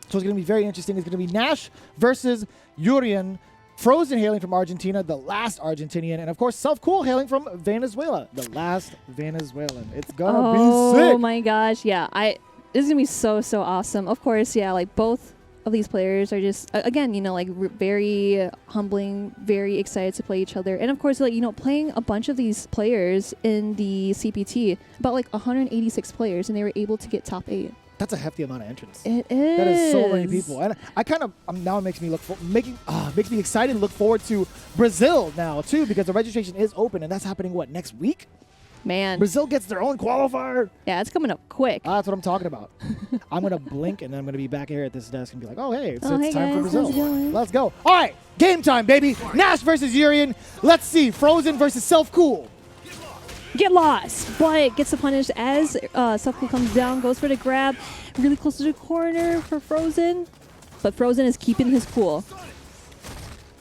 So it's going to be very interesting. It's going to be Nash versus Urien. Frozen hailing from Argentina, the last Argentinian. And of course, Celfcool hailing from Venezuela, the last Venezuelan. It's going to be sick. Oh my gosh. Yeah. This is going to be so, so awesome. Of course, yeah, like both of these players are just, again, you know, like very humbling, very excited to play each other. And of course, like, you know, playing a bunch of these players in the CPT, about like 186 players, and they were able to get top 8. That's a hefty amount of entrants. It is. That is so many people. And I kind of, now it makes me makes me excited to look forward to Brazil now too, because the registration is open, and that's happening, what, next week? Man. Brazil gets their own qualifier. Yeah, it's coming up quick. That's what I'm talking about. I'm going to blink, and then I'm going to be back here at this desk and be like, oh, hey, it's hey time for guys, Brazil. how's it going? Let's go. All right, game time, baby. Nash versus Urien. Let's see. Frozen versus Celfcool. Get lost, but gets the punish as Celfcool comes down, goes for the grab, really close to the corner for Frozen, but Frozen is keeping his cool.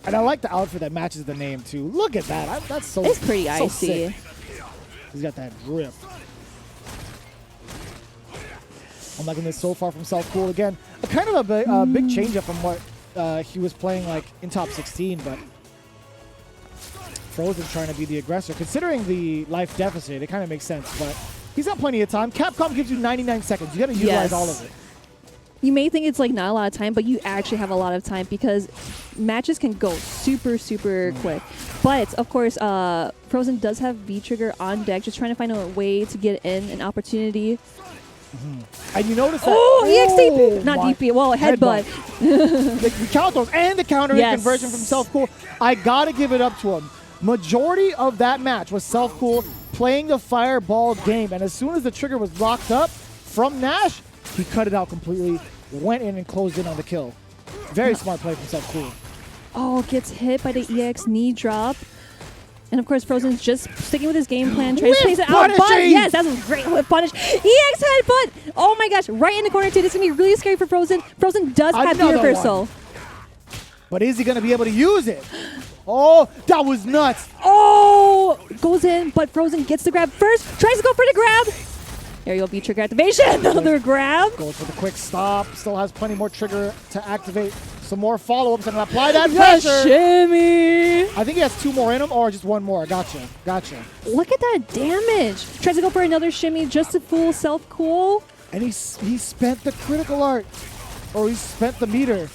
And I like the outfit that matches the name, too. Look at that. That's so It's pretty so icy. sick. He's got that drip. I'm liking this so far from Celfcool. Again, kind of a big change up from what he was playing like in top 16, but Frozen trying to be the aggressor. Considering the life deficit, it kind of makes sense, but he's got plenty of time. Capcom gives you 99 seconds. You got to utilize all of it. You may think it's like not a lot of time, but you actually have a lot of time because matches can go super, super quick. But of course, Frozen does have V-Trigger on deck, just trying to find a way to get in an opportunity. And you notice that. Oh, EXDP! Not DP, well, headbutt. The count those and the counter hit conversion from Celfcool. I got to give it up to him. Majority of that match was Celfcool playing the fireball game. And as soon as the trigger was locked up from Nash, he cut it out completely, went in and closed in on the kill. Very smart play from Celfcool. Oh, gets hit by the EX knee drop. And of course, Frozen's just sticking with his game plan, tries to place it out. But yes, that's a great whip punish. EX headbutt! Oh my gosh, right in the corner too. This is going to be really scary for Frozen. Frozen does have the reversal. But is he going to be able to use it? Oh, that was nuts. Oh, goes in, but Frozen gets the grab first. Tries to go for the grab. There you go, V-Trigger activation. Another grab. Goes for the quick stop. Still has plenty more trigger to activate. Some more follow-ups and apply that pressure. Shimmy. I think he has 2 more in him or just 1 more. Gotcha. Gotcha. Look at that damage. Tries to go for another shimmy just to fool Celfcool. And he spent the critical art. Or he spent the meter.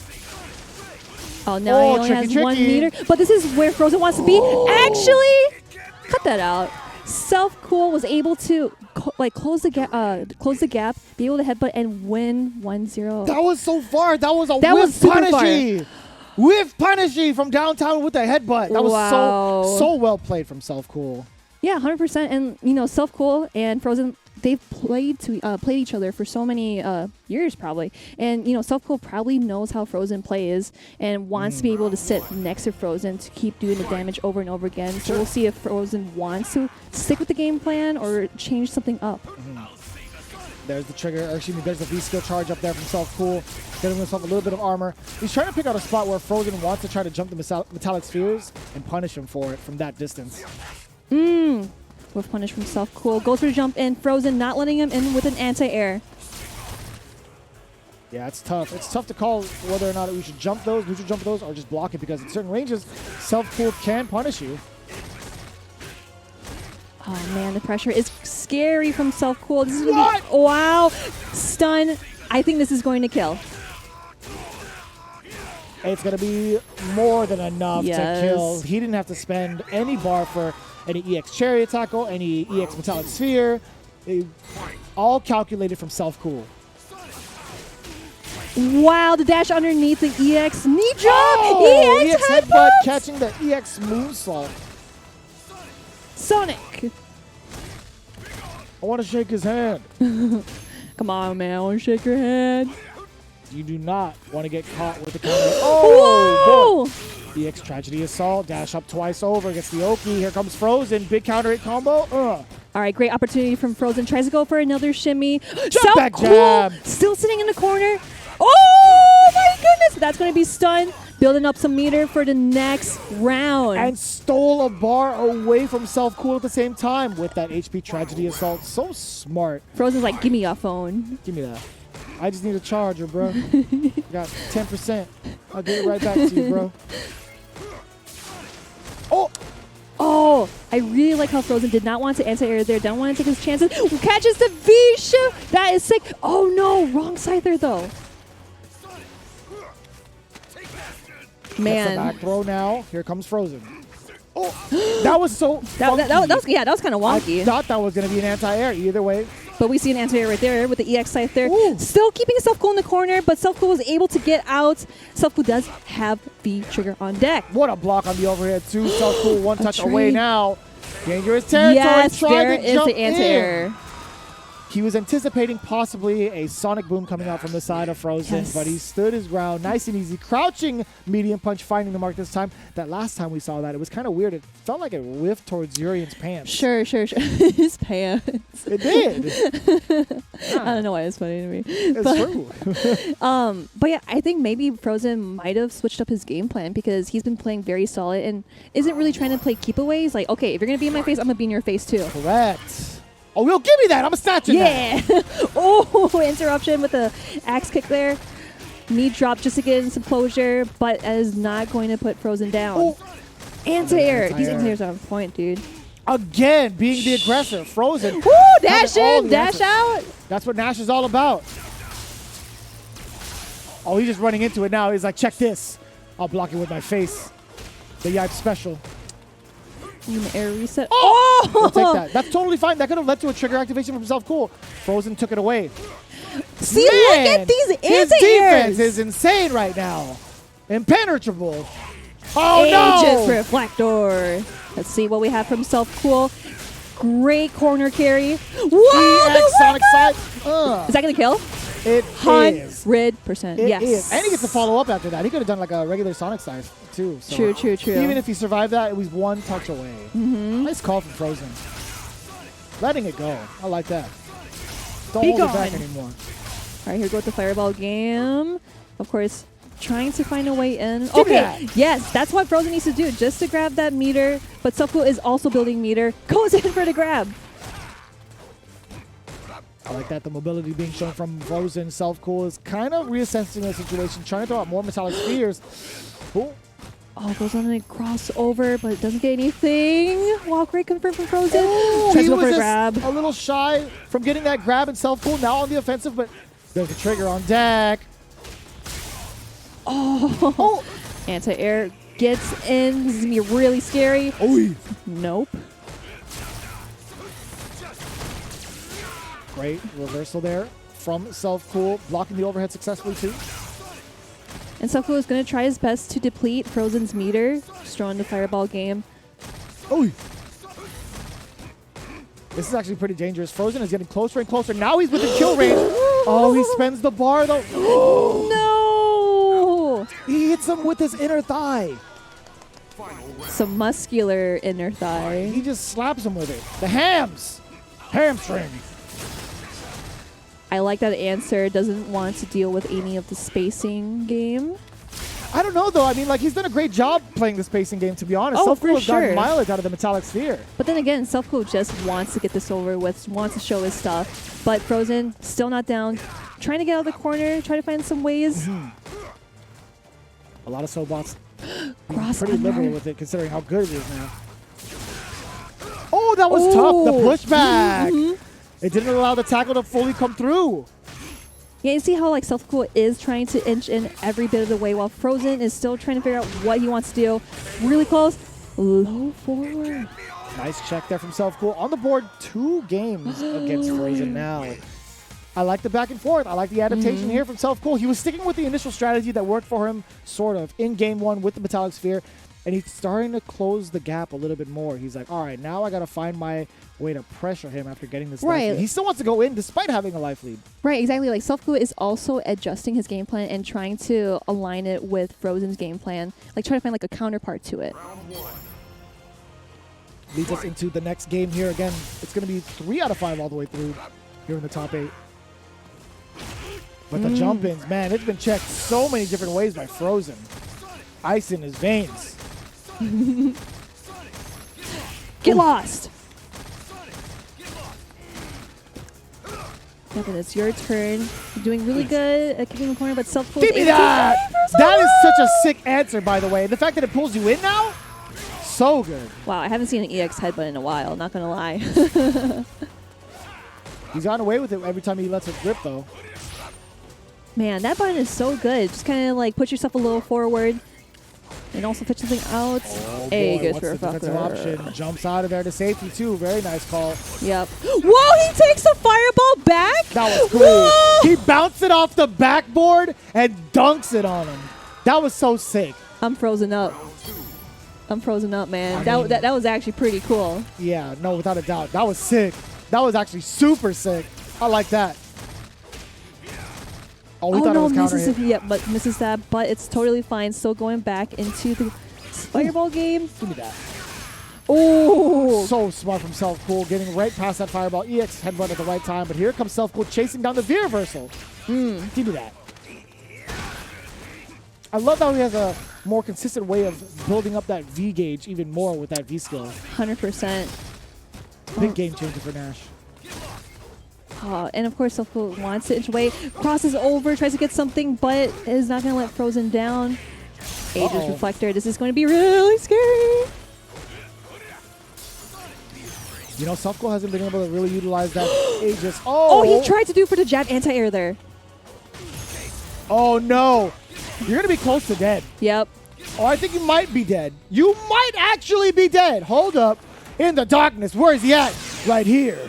Oh, no, he only has 1 meter. But this is where Frozen wants to be. Actually, cut that out. Celfcool was able to close the gap, be able to headbutt and win 1-0. That was so far. That was a whiff punishy. Whiff punishy from downtown with the headbutt. That was so well played from Celfcool. Yeah, 100%. And you know, Celfcool and Frozen, they've played each other for so many years probably. And you know, Celfcool probably knows how Frozen plays and wants to be able to sit next to Frozen to keep doing the damage over and over again. So we'll see if Frozen wants to stick with the game plan or change something up. There's the trigger, or excuse me, there's the V-skill charge up there from Celfcool. Getting himself a little bit of armor. He's trying to pick out a spot where Frozen wants to try to jump the metallic spheres and punish him for it from that distance. With punish from Celfcool. Goes for the jump in. Frozen not letting him in with an anti-air. Yeah, it's tough. It's tough to call whether or not we should jump those, or just block it, because in certain ranges, Celfcool can punish you. Oh man, the pressure is scary from Celfcool. This is gonna be, wow, stun. I think this is going to kill. It's going to be more than enough to kill. He didn't have to spend any bar for any EX Chariot tackle, any EX Metallic Sphere. All calculated from Celfcool. Wow, the dash underneath the EX knee drop. Oh, EX headbutt catching the EX moonsault. Sonic. I want to shake his hand. Come on, man. I want to shake your hand. You do not want to get caught with the counter. Oh, boy. EX Tragedy Assault. Dash up twice over. Gets the Oki. Here comes Frozen. Big counter hit combo. All right, great opportunity from Frozen. Tries to go for another shimmy. Jump back jab. Still sitting in the corner. Oh, my goodness. That's going to be stunned. Building up some meter for the next round. And stole a bar away from Celfcool at the same time with that HP Tragedy Assault. So smart. Frozen's like, give me your phone. Give me that. I just need a charger, bro. Got 10%. I'll get it right back to you, bro. Oh! Oh, I really like how Frozen did not want to anti-air there. Don't want to take his chances. Catches the V-shift. That is sick. Oh, no. Wrong side there, though. Man. That's a back throw now. Here comes Frozen. Oh, that was so that was kind of wonky. I thought that was going to be an anti-air either way. But we see an anti-air right there with the EX scythe there. Ooh. Still keeping Celfcool in the corner, but Celfcool was able to get out. Celfcool does have the trigger on deck. What a block on the overhead, too. Celfcool one touch away now. Dangerous territory. Yes, there is the anti-air. He was anticipating possibly a sonic boom coming out from the side of Frozen, but he stood his ground nice and easy. Crouching medium punch, finding the mark this time. That last time we saw that, it was kind of weird. It felt like it whiffed towards Urien's pants. Sure. His pants. It did. I don't know why it's funny to me. It's true. But yeah, I think maybe Frozen might have switched up his game plan because he's been playing very solid and isn't really trying to play keep-aways. Like, okay, if you're going to be in my face, I'm going to be in your face too. Correct. Oh, well, give me that. I'm a statue. Yeah. Oh, interruption with the axe kick there. Knee drop just to get in some closure, but is not going to put Frozen down. Oh. Anti-air. These anti-airs are on point, dude. Again, being the aggressor. Frozen. Woo! Dash in, dash out. That's what Nash is all about. Oh, he's just running into it now. He's like, check this. I'll block it with my face. The Yipe special. Air reset. Oh! We'll take that. That's totally fine. That could have led to a trigger activation from Celfcool. Frozen took it away. See, look at these anti-airs. His defense is insane right now. Impenetrable. Oh, Aegis no! Reflector. Let's see what we have from Celfcool. Great corner carry. Whoa! EX Sonic side. Is that going to kill? It 100%. It yes. is. And he gets to follow up after that. He could have done like a regular Sonic size too. So True. even if he survived that, it was one touch away. Nice call from Frozen. Letting it go. I like that. Don't hold it back anymore. All right, here we go with the Fireball game. Of course, trying to find a way in. Yes, that's what Frozen needs to do, just to grab that meter. But Celfcool is also building meter. Goes in for the grab. I like that. The mobility being shown from Frozen. Celfcool is kind of reassessing the situation, trying to throw out more metallic spheres. Ooh. Oh, goes on a crossover, but it doesn't get anything. Wow, great confirm from Frozen. Ooh, Tries he to go was for a just grab. a little shy from getting that grab, and Celfcool now on the offensive, but there's a trigger on deck. Oh. Anti-air gets in. This is going to be really scary. Oy. Nope. Great reversal there from Celfcool, blocking the overhead successfully too. And Celfcool is going to try his best to deplete Frozen's meter. Just throwing the Fireball game. Oy. This is actually pretty dangerous. Frozen is getting closer and closer. Now he's within kill range. Oh, he spends the bar though. No! He hits him with his inner thigh. Some muscular inner thigh. He just slaps him with it. The hams. Hamstring. I like that answer. Doesn't want to deal with any of the spacing game. I don't know, though. I mean, like, he's done a great job playing the spacing game, to be honest. Oh, Celfcool has gotten mileage out of the metallic sphere. But then again, Celfcool just wants to get this over with, wants to show his stuff. But Frozen, still not down. Trying to get out of the corner, trying to find some ways. A lot of Sobots Cross pretty under. liberal with it, considering how good it is now. Oh, that was tough. The pushback. It didn't allow the tackle to fully come through. Yeah, you see how like Celfcool is trying to inch in every bit of the way while Frozen is still trying to figure out what he wants to do. Really close. Low forward. Nice check there from Celfcool. On the board, 2 games against Frozen now. I like the back and forth. I like the adaptation here from Celfcool. He was sticking with the initial strategy that worked for him, sort of, in game 1 with the metallic sphere. And he's starting to close the gap a little bit more. He's like, all right, now I got to find my way to pressure him after getting this life lead. He still wants to go in despite having a life lead. Right, exactly. Like Celfcool is also adjusting his game plan and trying to align it with Frozen's game plan. Like trying to find like a counterpart to it. Leads us into the next game here. Again, it's going to be 3 out of 5 all the way through here in the top 8. But the jump-ins, man, it's been checked so many different ways by Frozen. Ice in his veins. Get lost. Yep, and it's your turn. You're doing really good at kicking the corner, but Celfcool. Give me that! That is such a sick answer, by the way. The fact that it pulls you in now, so good. Wow, I haven't seen an EX headbutt in a while, not gonna lie. He's gotten away with it every time he lets it rip, though. Man, that button is so good. Just kind of like push yourself a little forward and also pitch something out. Oh Hey, boy, good what's for a the defensive fucker. option? Jumps out of there to safety, too. Very nice call. Yep. Whoa, he takes the fireball back? That was cool. Whoa! He bounced it off the backboard and dunks it on him. That was so sick. I'm frozen up. I'm frozen up, man. I mean, that was actually pretty cool. Yeah, no, without a doubt. That was sick. That was actually super sick. I like that. Oh, we thought it was counter hit. Yeah, but misses that, but it's totally fine. Still going back into the fireball game. Give me that. Oh, So smart from Celfcool, getting right past that fireball. EX headbutt at the right time, but here comes Celfcool chasing down the V reversal. Give me that. I love how he has a more consistent way of building up that V gauge even more with that V skill. 100%. Big game changer for Nash. And of course, Celfcool wants to inch away, crosses over, tries to get something, but is not going to let Frozen down. Aegis Reflector. This is going to be really scary. You know, Celfcool hasn't been able to really utilize that Aegis. Oh, he tried to do for the jab anti-air there. Oh, no. You're going to be close to dead. Yep. Oh, I think you might be dead. You might actually be dead. Hold up. In the darkness. Where is he at? Right here.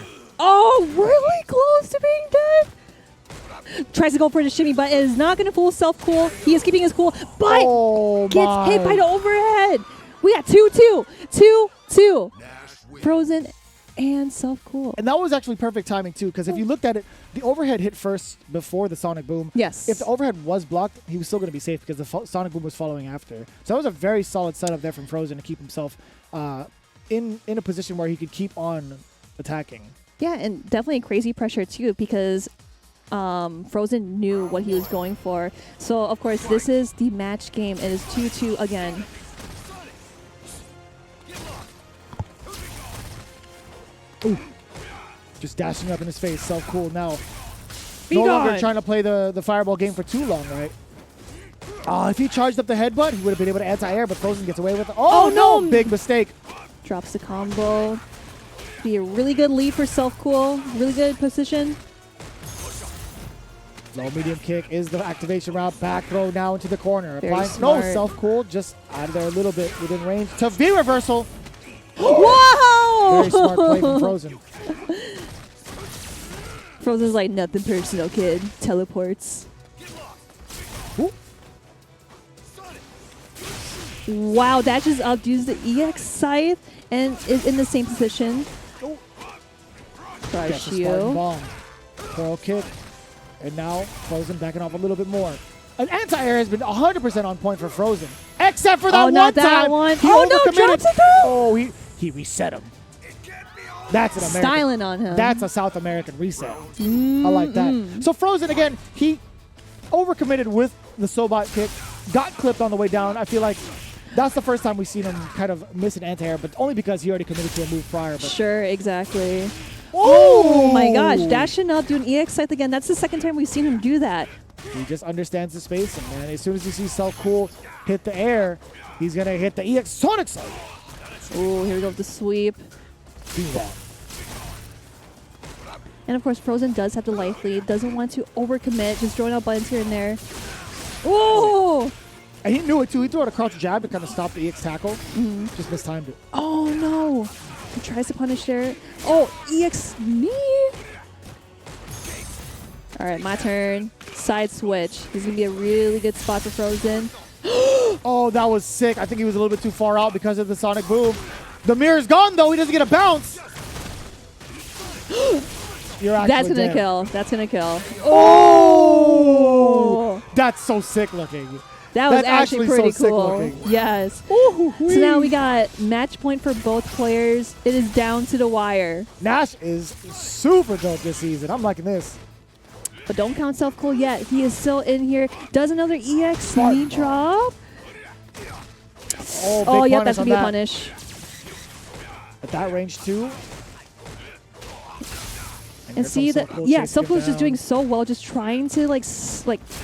Oh, really close to being dead. Tries to go for the shimmy, but it is not going to fool Celfcool. He is keeping his cool, but gets hit by the overhead. We got 2-2. 2-2. Frozen and Celfcool. And that was actually perfect timing, too, because if you looked at it, the overhead hit first before the Sonic Boom. Yes. If the overhead was blocked, he was still going to be safe because the Sonic Boom was following after. So that was a very solid setup there from Frozen to keep himself in a position where he could keep on attacking. Yeah, and definitely crazy pressure, too, because Frozen knew what he was going for. So, of course, this is the match game. It is 2-2 again. Ooh. Just dashing up in his face. Celfcool now. No longer trying to play the fireball game for too long, right? If he charged up the headbutt, he would have been able to anti-air, but Frozen gets away with it. Oh, no! Big mistake. Drops the combo. Be a really good lead for Celfcool. Really good position. Low medium kick is the activation route. Back throw now into the corner. Very Applying, smart. no, Celfcool just out of there a little bit within range. To V reversal. Whoa! Very smart play from Frozen. Frozen's like, nothing personal, kid. Teleports. Ooh. Wow, dashes up, uses the EX scythe, and is in the same position. Gets the Spartan bomb. Throw kick. And now Frozen backing off a little bit more. An anti-air has been 100% on point for Frozen. Except for that one not time. that one. He Oh, no, overcommitted. drops it through. Oh, he reset him. That's an American. Styling on him. That's a South American reset. I like that. So Frozen, again, he overcommitted with the Sobot kick. Got clipped on the way down. I feel like that's the first time we've seen him kind of miss an anti-air, but only because he already committed to a move prior. But Sure, exactly. oh My gosh, dashing up, doing EX scythe again. That's the second time we've seen him do that. He just understands the spacing, man. As soon as he sees Celfcool hit the air, he's going to hit the EX Sonic Scythe. Oh, here we go with the sweep. Do that. And of course, Frozen does have the life lead. Doesn't want to overcommit, just throwing out buttons here and there. Oh! And he knew it, too. He threw out a crouch jab to kind of stop the EX tackle. Just mistimed it. Oh, no. He tries to punish there. Oh, EX knee. All right, my turn. Side switch. This is going to be a really good spot for Frozen. Oh, that was sick. I think he was a little bit too far out because of the Sonic Boom. The mirror's gone, though. He doesn't get a bounce. You're actually That's going to dead. kill. That's going to kill. Oh! That's so sick looking. That was That's actually so pretty sick cool. looking. Yes. Ooh-hoo-wee. So now we got match point for both players. It is down to the wire. Nash is super dope this season. I'm liking this. But don't count Celfcool yet. He is still in here. Does another EX knee drop? Oh, big yep, punish that's going to be on a that. punish. At that range, too. And And see that, yeah, Celfcool is just doing so well, just trying to like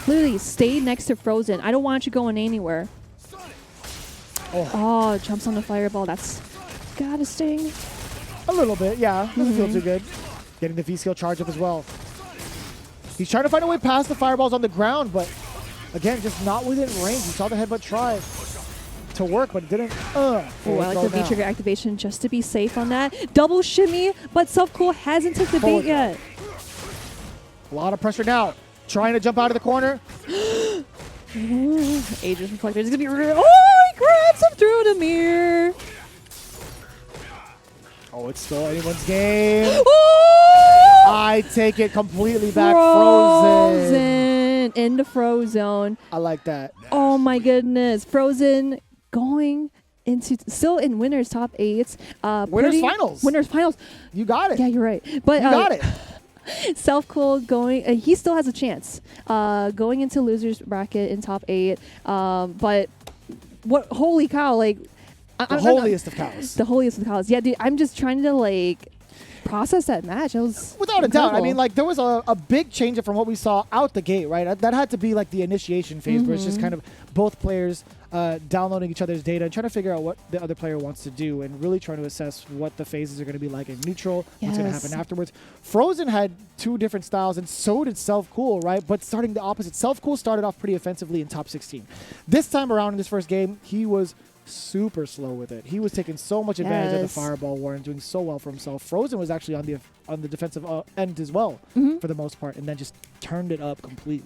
literally stay next to Frozen. I don't want you going anywhere. Oh, jumps on the fireball. That's gotta sting. A little bit, yeah. Doesn't feel too good. Getting the V-skill charge up as well. He's trying to find a way past the fireballs on the ground, but again, just not within range. You saw the headbutt try to work, but it didn't. Oh, I like the V-trigger activation just to be safe on that. Double shimmy, but Celfcool hasn't took the bait yet. A lot of pressure now. Trying to jump out of the corner. Aegis Reflector is going to be real. Oh, he grabs him through the mirror. Oh, it's still anyone's game. Oh! I take it completely back. Frozen. In the Frozone. I like that. Oh, my goodness. Frozen going into still in winners top 8. Winners finals. Winners finals. You got it. Yeah, you're right. But you got it. Celfcool going, he still has a chance going into losers bracket in top 8. But what? Holy cow! Like the holiest of cows. The holiest of cows. Yeah, dude. I'm just trying to like process that match. It was without incredible. a doubt. I mean, like there was a big change from what we saw out the gate, right? That had to be like the initiation phase, where it's just kind of both players downloading each other's data and trying to figure out what the other player wants to do, and really trying to assess what the phases are going to be like in neutral, what's going to happen afterwards. Frozen had 2 different styles, and so did Celfcool, right? But starting the opposite. Celfcool started off pretty offensively in top 16. This time around in this first game, he was super slow with it. He was taking so much advantage of the fireball war and doing so well for himself. Frozen was actually on the defensive end as well for the most part, and then just turned it up completely.